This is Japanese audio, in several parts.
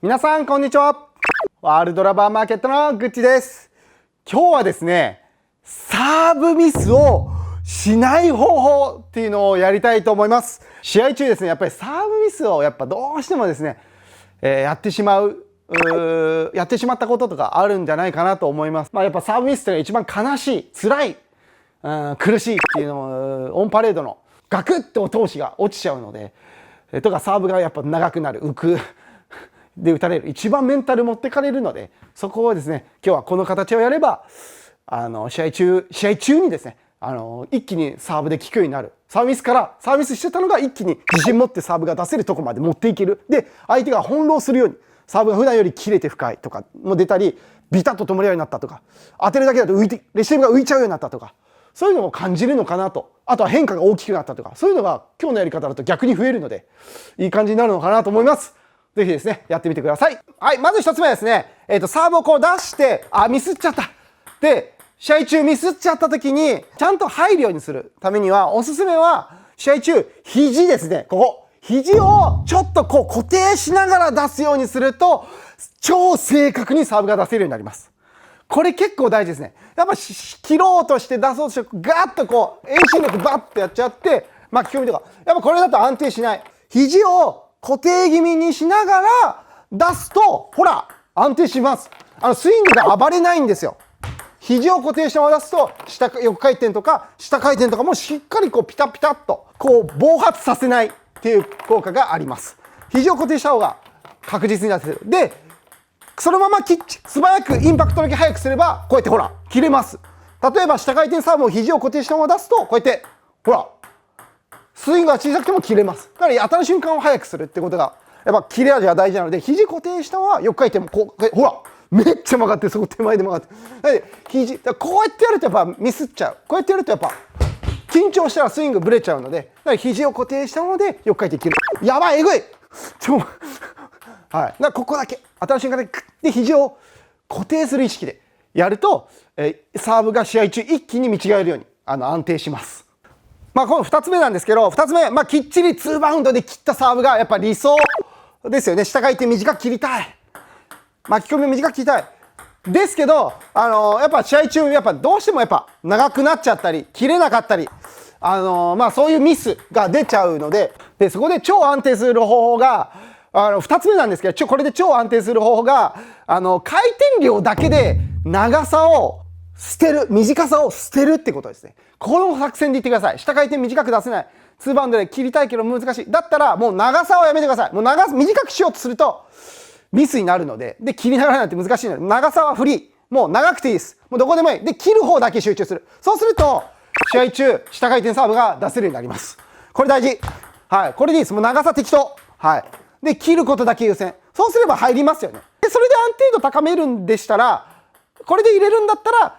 皆さんこんにちは。ワールドラバーマーケットのグッチです。今日はですね、サーブミスをしない方法っていうのをやりたいと思います。試合中ですね、やっぱりサーブミスをやっぱどうしてもですね、やってしまったこととかあるんじゃないかなと思います。やっぱサーブミスっていうのが一番悲しい、辛い、苦しいっていうのをオンパレードのガクッと闘志が落ちちゃうので、とかサーブがやっぱ長くなる、浮くで打たれる、一番メンタル持ってかれるので、そこをですね、今日はこの形をやれば試合中にですね、一気にサーブで効くようになる。サービスからサービスしてたのが一気に自信持ってサーブが出せるとこまで持っていける。で相手が翻弄するようにサーブが普段より切れて深いとかも出たり、ビタッと止まるようになったとか、当てるだけだとレシーブが浮いちゃうようになったとか、そういうのを感じるのかなと。あとは変化が大きくなったとか、そういうのが今日のやり方だと逆に増えるので、いい感じになるのかなと思います。ぜひですね、やってみてください。はい、まず一つ目はですね、サーブをこう出して、ミスっちゃった。で、試合中ミスっちゃった時に、ちゃんと入るようにするためには、おすすめは、試合中、肘ですね、肘をちょっとこう固定しながら出すようにすると、超正確にサーブが出せるようになります。これ結構大事ですね。やっぱ切ろうとして出そうとして、ガッとこう、遠心力バッとやっちゃって、巻き込みとか。やっぱこれだと安定しない。肘を固定気味にしながら出すと、ほら、安定します。スイングが暴れないんですよ。肘を固定したまま出すと、横回転とか下回転とかもしっかりこうピタピタっとこう暴発させないっていう効果があります。肘を固定した方が確実に出せる。で、そのまま素早くインパクトだけ速くすれば、こうやってほら、切れます。例えば下回転サーブを肘を固定したまま出すと、こうやって、ほら、スイングが小さくても切れます。だから当たる瞬間を速くするってことが、やっぱ切れ味が大事なので、肘固定したまま横回転もこう、ほら、めっちゃ曲がって、そこ手前で曲がって。なので、こうやってやるとやっぱミスっちゃう。こうやってやるとやっぱ、緊張したらスイングブレちゃうので、だから肘を固定したままで横回転切る。やばい、えぐいはい。だからここだけ、当たる瞬間でクッて肘を固定する意識でやると、サーブが試合中一気に見違えるように安定します。この2つ目なんですけど、2つ目、きっちり2バウンドで切ったサーブがやっぱ理想ですよね。下回転短く切りたい。巻き込み短く切りたい。ですけど、やっぱ試合中、やっぱどうしてもやっぱ長くなっちゃったり、切れなかったり、そういうミスが出ちゃうので、そこで超安定する方法が、2つ目なんですけど、これで超安定する方法が、回転量だけで長さを捨てる、短さを捨てるってことですね。この作戦で言ってください。下回転短く出せない。2バウンドで切りたいけど難しい。だったらもう長さをやめてください。もう短くしようとするとミスになるので、切りながらなんて難しいので、長さはフリー。もう長くていいです。もうどこでもいい。で、切る方だけ集中する。そうすると、試合中、下回転サーブが出せるようになります。これ大事。はい。これでいいです。もう長さ適当。はい。で、切ることだけ優先。そうすれば入りますよね。で、それで安定度高めるんでしたら、これで入れるんだったら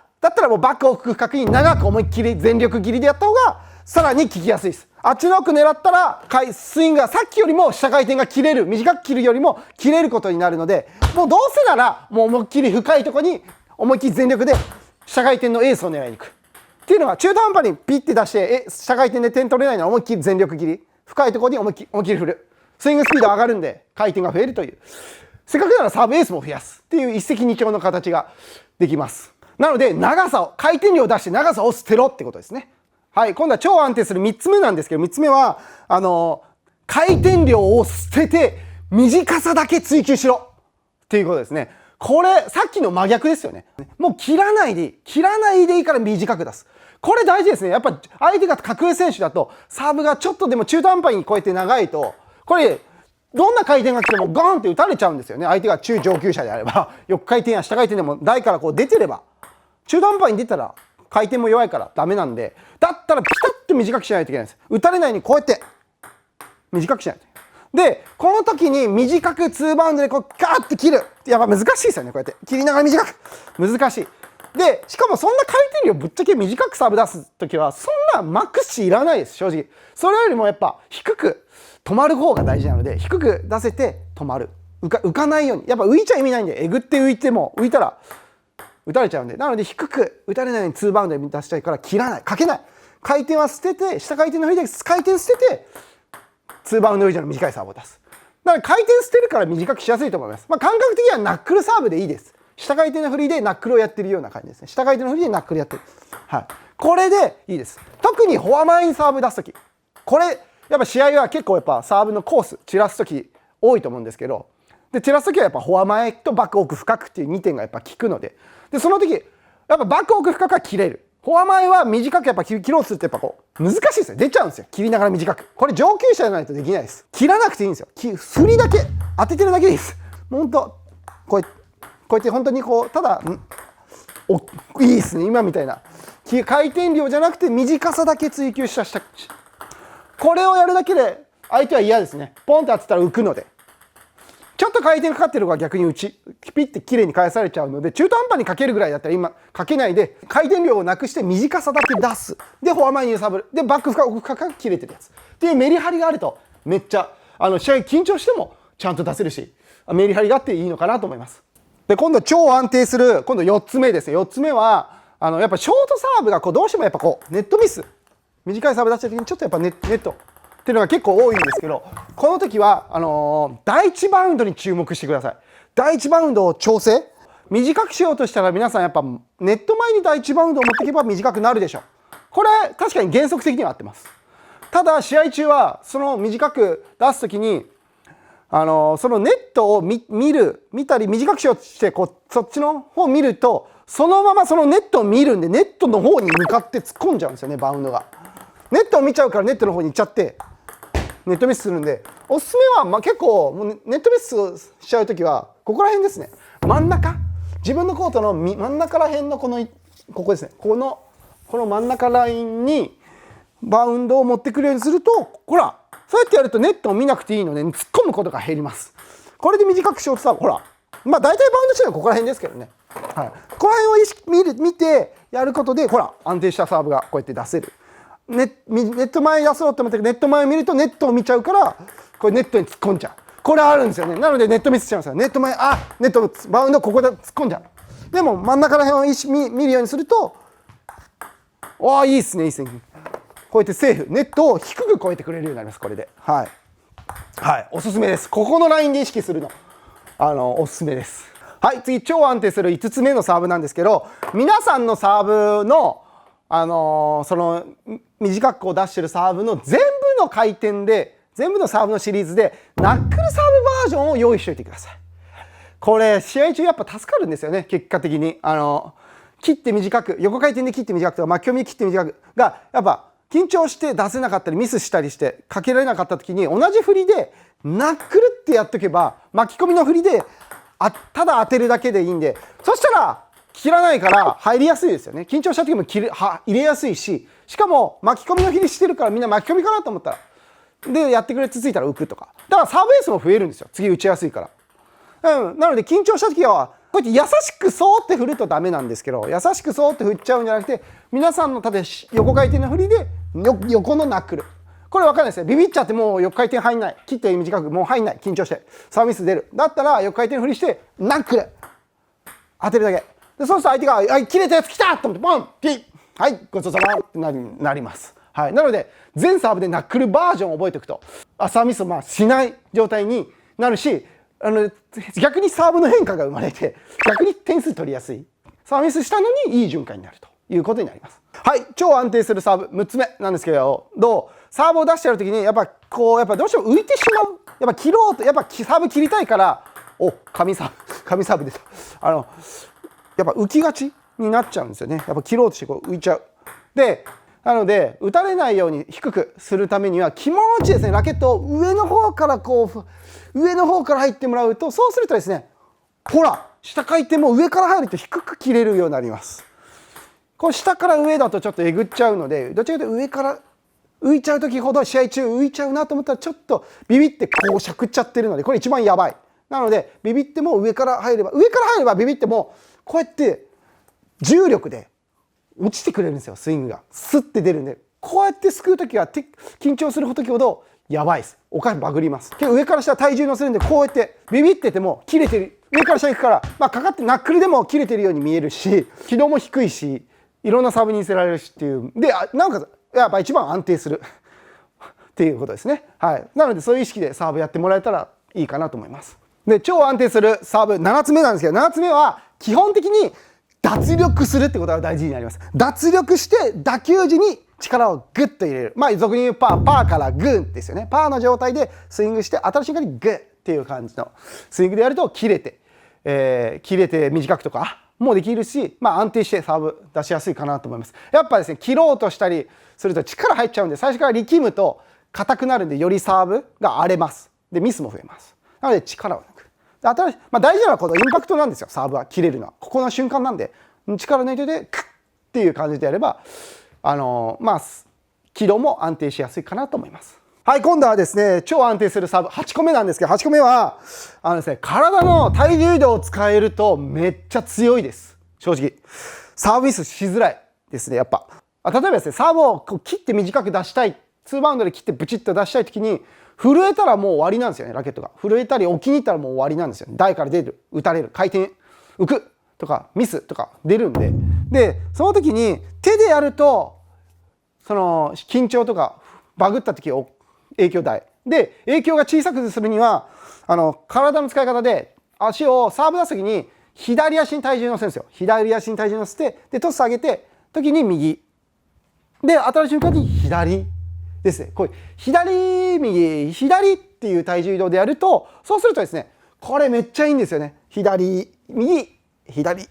もうバック奥深くに長く思いっきり全力切りでやった方がさらに効きやすいです。あっちの奥狙ったらスイングがさっきよりも下回転が切れる、短く切るよりも切れることになるので、もうどうせならもう思いっきり深いところに思いっきり全力で下回転のエースを狙いに行くっていうのは、中途半端にピッて出して下回転で点取れないのは思いっきり全力切り、深いところに思いっきり振る、スイングスピード上がるんで回転が増えるという、せっかくならサーブエースも増やすっていう一石二鳥の形ができます。なので回転量を出して長さを捨てろってことですね。はい、今度は超安定する3つ目なんですけど、3つ目は回転量を捨てて短さだけ追求しろっていうことですね。これさっきの真逆ですよね。もう切らないでいいから短く出す。これ大事ですね。やっぱ相手が格上選手だとサーブがちょっとでも中途半端にこうやって長いと、これどんな回転が来てもガーンって打たれちゃうんですよね。相手が中上級者であれば、横回転や下回転でも台からこう出てれば、中途半端に出たら回転も弱いからダメなんで、だったらピタッと短くしないといけないんです。打たれないようにこうやって短くしないと。で、この時に短く2バウンドでこうガーッて切る。やっぱ難しいですよね。こうやって切りながら短く。難しい。で、しかもそんな回転量ぶっちゃけ短くサーブ出す時はそんなマックス値いらないです、正直。それよりもやっぱ低く止まる方が大事なので、低く出せて止まる。浮かないように。やっぱ浮いちゃ意味ないんで、えぐって浮いても浮いたら打たれちゃうんで、なので低く打たれないように2バウンドで出したいから切らない、かけない。回転は捨てて、下回転の振りで回転捨てて2バウンド以上の短いサーブを出す。だだから回転捨てるから短くしやすいと思います。感覚的にはナックルサーブでいいです。下回転の振りでナックルをやってるような感じですね。下回転の振りでナックルやってる。はい。これでいいです。特にフォア前にサーブ出すとき。これ、やっぱ試合は結構やっぱサーブのコース、散らすとき多いと思うんですけど、で、散らすときはやっぱフォア前とバック奥深くっていう2点がやっぱ効くので、で、その時、やっぱバック奥深くは切れる。フォア前は短くやっぱ切ろうとするとやっぱこう、難しいですよ。出ちゃうんですよ。切りながら短く。これ上級者じゃないとできないです。切らなくていいんですよ。振りだけ、当ててるだけでいいです。ほんと、こうやって本当にこう、ただ、いいですね。今みたいな。回転量じゃなくて短さだけ追求した。これをやるだけで相手は嫌ですね。ポンって当てたら浮くので。ちょっと回転かかってる方が逆にピッて綺麗に返されちゃうので、中途半端にかけるぐらいだったら今かけないで回転量をなくして短さだけ出す。でフォア前に揺さぶる。でバック深く切れてるやつっていうメリハリがあるとめっちゃ試合緊張してもちゃんと出せるし、メリハリがあっていいのかなと思います。で今度超安定する今度4つ目ですね。4つ目はやっぱショートサーブがこうどうしてもやっぱこうネットミス、短いサーブ出した時にちょっとやっぱネットっていうのが結構多いんですけど、この時は第1バウンドに注目してください。第1バウンドを調整短くしようとしたら皆さんやっぱネット前に第1バウンドを持っていけば短くなるでしょう。これ確かに原則的には合ってます。ただ試合中はその短く出す時にそのネットを見たり短くしようとしてそっちの方を見るとそのままそのネットを見るんでネットの方に向かって突っ込んじゃうんですよね。バウンドがネットを見ちゃうからネットの方に行っちゃってネットミスするんで、おすすめは結構もうネットミスしちゃう時はここら辺ですね。真ん中、自分のコートの真ん中ら辺のここですね。この真ん中ラインにバウンドを持ってくるようにすると、ほらそうやってやるとネットを見なくていいので突っ込むことが減ります。これで短くしようとさ、ほら大体バウンドしてるのはここら辺ですけどね。はい、ここら辺を見てやることでほら安定したサーブがこうやって出せる。ネット前に出そうと思ってネット前を見るとネットを見ちゃうからこれネットに突っ込んじゃう。これあるんですよね。なのでネットミスしちゃうんですよ。ネット前ネットバウンドここで突っ込んじゃう。でも真ん中ら辺を見るようにするといいですねいいですね。こうやってセーフネットを低く越えてくれるようになります。これではいおすすめです。ここのラインで意識するのおすすめです。はい、次超安定する5つ目のサーブなんですけど、皆さんのサーブのその短くこう出してるサーブの全部の回転で全部のサーブのシリーズでナックルサーブバージョンを用意しておいてください。これ試合中やっぱ助かるんですよね。結果的に切って短く横回転で切って短くとか巻き込みで切って短くがやっぱ緊張して出せなかったりミスしたりしてかけられなかった時に同じ振りでナックルってやっとけば巻き込みの振りでただ当てるだけでいいんで、そしたら切らないから入りやすいですよね。緊張した時も入れやすいし、しかも巻き込みの振りしてるからみんな巻き込みかなと思ったらでやってくれつついたら浮くとか、だからサーブエースも増えるんですよ。次打ちやすいから、なので緊張した時はこうやって優しくそーって振るとダメなんですけど、優しくそーって振っちゃうんじゃなくて皆さんの横回転の振りで横のナックル、これ分かんないですね。ビビっちゃってもう横回転入んない、切って短くもう入んない、緊張してサービス出る、だったら横回転の振りしてナックル当てるだけで、そうすると相手が切れたやつ来たと思ってポンピッはいごちそうさまってなります。はい、なので全サーブでナックルバージョンを覚えておくとサーミスをしない状態になるし、逆にサーブの変化が生まれて逆に点数取りやすい、サーミスしたのにいい循環になるということになります。はい、超安定するサーブ6つ目なんですけど、サーブを出してやるときにやっぱどうしても浮いてしまう、やっぱ切ろうとサーブ切りたいから神サーブ出たやっぱ浮きがちになっちゃうんですよね。やっぱ切ろうとして浮いちゃう。でなので打たれないように低くするためには気持ちですね、ラケットを上の方から入ってもらうと、そうするとですね、ほら下回転も上から入ると低く切れるようになります。こう下から上だとちょっとえぐっちゃうので、どちらかというと上から浮いちゃう時ほど試合中浮いちゃうなと思ったらちょっとビビってしゃくっちゃってるので、これ一番やばい。なのでビビっても上から入ればビビってもこうやって重力で落ちてくれるんですよ。スイングがスッて出るんで、こうやってすくう時は緊張する時ほどやばいです。おかしバグります。上から下体重乗せるんで、こうやってビビってても切れてる、上から下行くから、かかってナックルでも切れてるように見えるし、軌道も低いし、いろんなサーブに見せられるしっていうで、なおかつやっぱ一番安定するっていうことですね。はい、なのでそういう意識でサーブやってもらえたらいいかなと思います。で、超安定するサーブ7つ目なんですけど、7つ目は基本的に脱力するってことが大事になります。脱力して打球時に力をグッと入れる。まあ俗に言うパーからグーですよね。パーの状態でスイングして当たる瞬間にグッっていう感じのスイングでやると切れて短くとかもできるし、まあ安定してサーブ出しやすいかなと思います。やっぱですね、切ろうとしたりすると力入っちゃうんで、最初から力むと硬くなるんで、よりサーブが荒れます。で、ミスも増えます。なので力を抜く。まあ、大事なのはこのインパクトなんですよ。サーブは切れるのはここの瞬間なんで、力抜いててクッっていう感じでやればまあ軌道も安定しやすいかなと思います。はい、今度はですね、超安定するサーブ8個目なんですけど、8個目はですね、体の体重移動を使えるとめっちゃ強いです。正直サーブミスしづらいですね。やっぱ例えばですね、サーブをこう切って短く出したい、2バウンドで切ってブチッと出したい時に震えたらもう終わりなんですよね。ラケットが震えたり置きに行ったらもう終わりなんですよ。台から出る、打たれる、回転浮くとかミスとか出るんで、その時に手でやるとその緊張とかバグった時影響大で、影響が小さくするには体の使い方で足をサーブ出す時に左足に体重乗せるんですよ。左足に体重乗せて、でトス上げて時に右で、当たる瞬間に左ですね。こう左右左っていう体重移動でやると、そうするとですね、これめっちゃいいんですよね。左右左、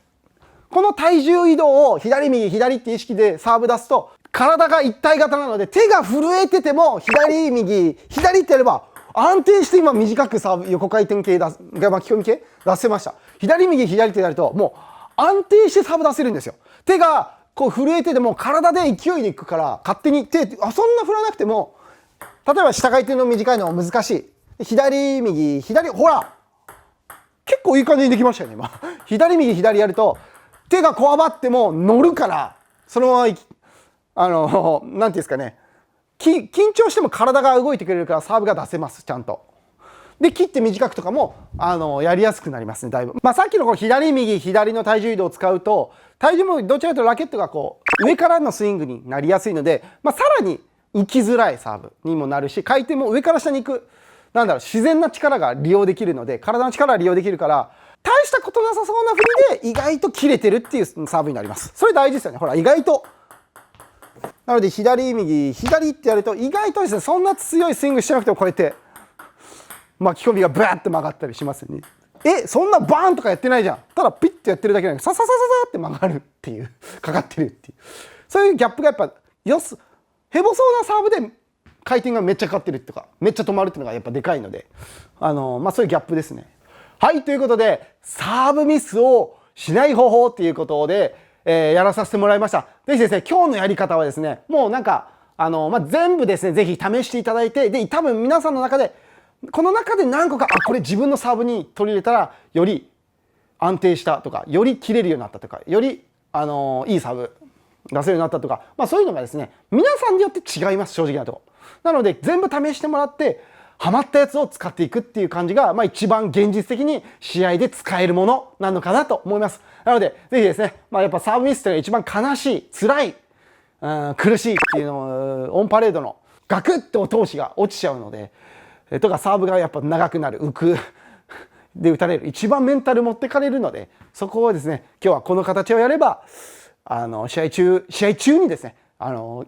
この体重移動を左右左って意識でサーブ出すと、体が一体型なので、手が震えてても左右左ってやれば安定して今短くサーブ横回転系巻き込み系出せました。左右左ってやるともう安定してサーブ出せるんですよ。手がこう震えてても体で勢いでいくから、勝手にそんな振らなくても、例えば下回転の短いのは難しい、左右左、ほら結構いい感じにできましたよね今左右左やると手がこわばっても乗るから、そのままなんていうんですかね、緊張しても体が動いてくれるからサーブが出せます。ちゃんとで、切って短くとかもやりやすくなりますね、だいぶ。まあ、さっきのこう左右左の体重移動を使うと、体重もどちらかというとラケットがこう上からのスイングになりやすいので、まあ、さらに浮きづらいサーブにもなるし、回転も上から下に行く自然な力が利用できるので、体の力が利用できるから、大したことなさそうな振りで意外と切れてるっていうサーブになります。それ大事ですよね。ほら意外と。なので左右左ってやると意外とですね、そんな強いスイングしてなくてもこうやって巻き込みがブワーって曲がったりしますよね。そんなバーンとかやってないじゃん。ただピッてやってるだけなのにサササササって曲がるっていうかかってるっていう、そういうギャップがやっぱヘボそうなサーブで回転がめっちゃかかってるとかめっちゃ止まるっていうのがやっぱでかいので、まあそういうギャップですね。はい、ということでサーブミスをしない方法っていうことで、やらさせてもらいました。ぜひですね、今日のやり方はですね、もうなんかまあ、全部ですね、ぜひ試していただいて、で多分皆さんの中でこの中で何個かこれ自分のサーブに取り入れたらより安定したとか、より切れるようになったとか、よりいいサーブ出せるようになったとか、まあ、そういうのがですね、皆さんによって違います、正直なところ。なので全部試してもらってハマったやつを使っていくっていう感じが、まあ、一番現実的に試合で使えるものなのかなと思います。なのでぜひですね、まあ、やっぱサーブミスっていうのが一番悲しい、辛い、苦しいっていうのをオンパレードのガクッと闘志が落ちちゃうので、とかサーブがやっぱ長くなる、浮くで打たれる、一番メンタル持ってかれるので、そこをですね、今日はこの形をやれば試合中にですね、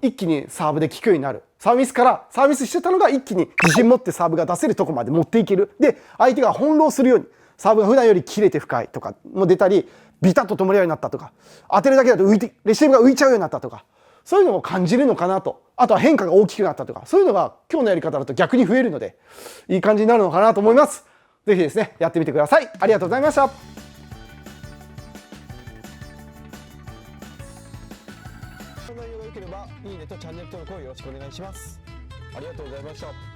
一気にサーブで効くようになる。サービスからサービスしてたのが一気に自信持ってサーブが出せるとこまで持っていける。で相手が翻弄するようにサーブが普段より切れて深いとかも出たり、ビタッと止まるようになったとか、当てるだけだとレシーブが浮いちゃうようになったとか、そういうのを感じるのかなと。あとは変化が大きくなったとか、そういうのが今日のやり方だと逆に増えるので、いい感じになるのかなと思います。ぜひですね、やってみてください。ありがとうございました。この内容が良ければいいねとチャンネル登録をよろしくお願いします。ありがとうございました。